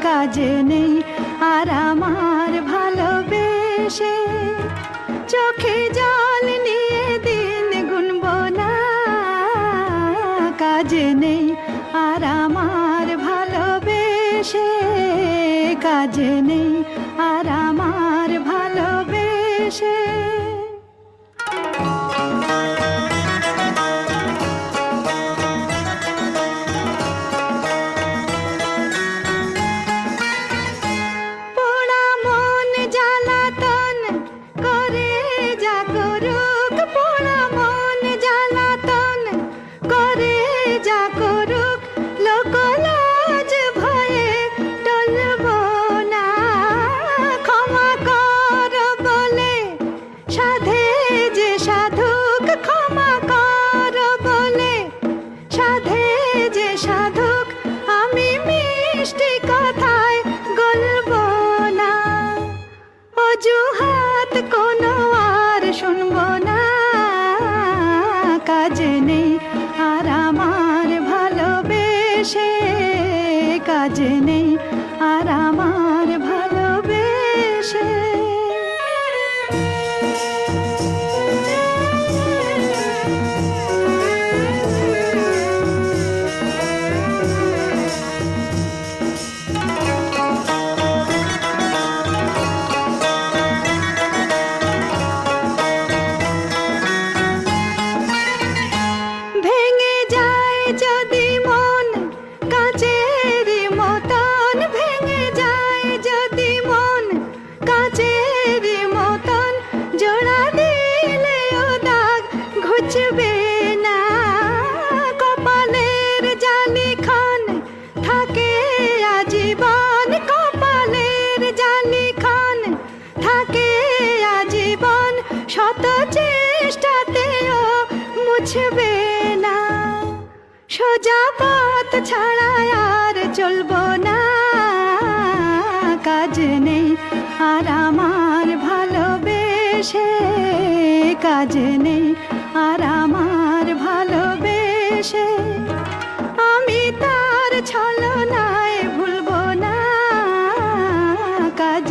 কাজে নেই আর আমার ভালোবেসে। চোখে জল নিয়ে দিন গুনব না, কাজে নেই আর আমার ভালোবেসে। কাজে নেই আর আমার ভালোবেসে। অজুহাত কোনো আর শুনব না, কাজে নেই আর আমার ভালোবেসে। কাজে নেই আর আমার ভালোবেসে। শত চেষ্টাতেও মুছবে না, সোজা পথ ছাড়া আর চলব না। কাজ নেই আর আমার ভালোবেসে। কাজ নেই আর আমার ভালোবেসে। আমি তার ছলনায় ভুলব না, কাজ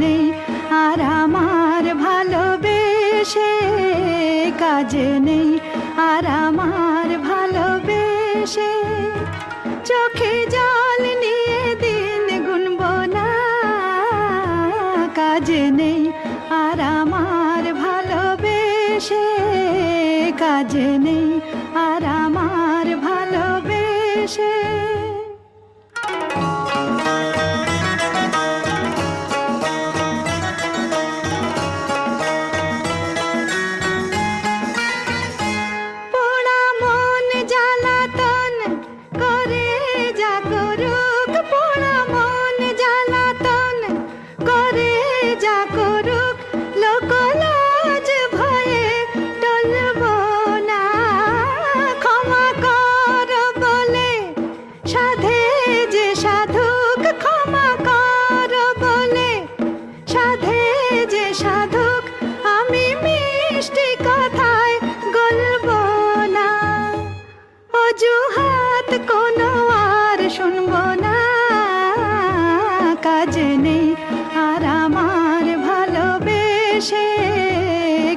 নেই আর আমার ভালোবেসে। কাজে নেই আর আমার ভালোবেসে। চোখে জল নিয়ে দিন গুনব না, কাজে নেই আর আমার ভালোবেসে। কাজে নেই আর আমার ভালোবেসে। অজুহাত কোনো আর শুনব না, কাজ নেই আর আমার ভালোবেসে।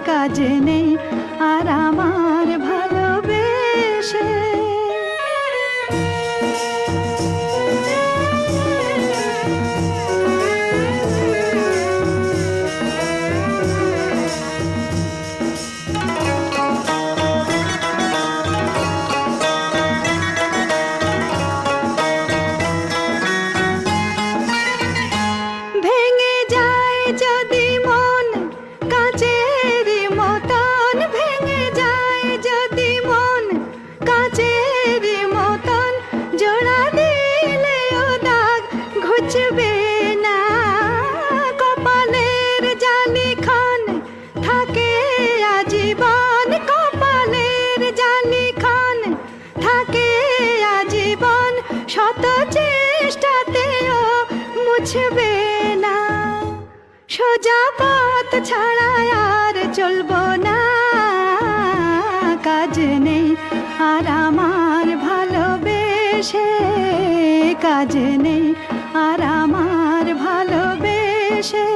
কাজ নেই আর আমার ভালোবেসে। ভেঙে যায় যদি মন কাচের মতন, বুঝবে না, সোজা পথ ছাড়া আর চলবো না। কাজ নেই আর আমার ভালোবেসে, কাজ নেই আর আমার ভালোবেসে।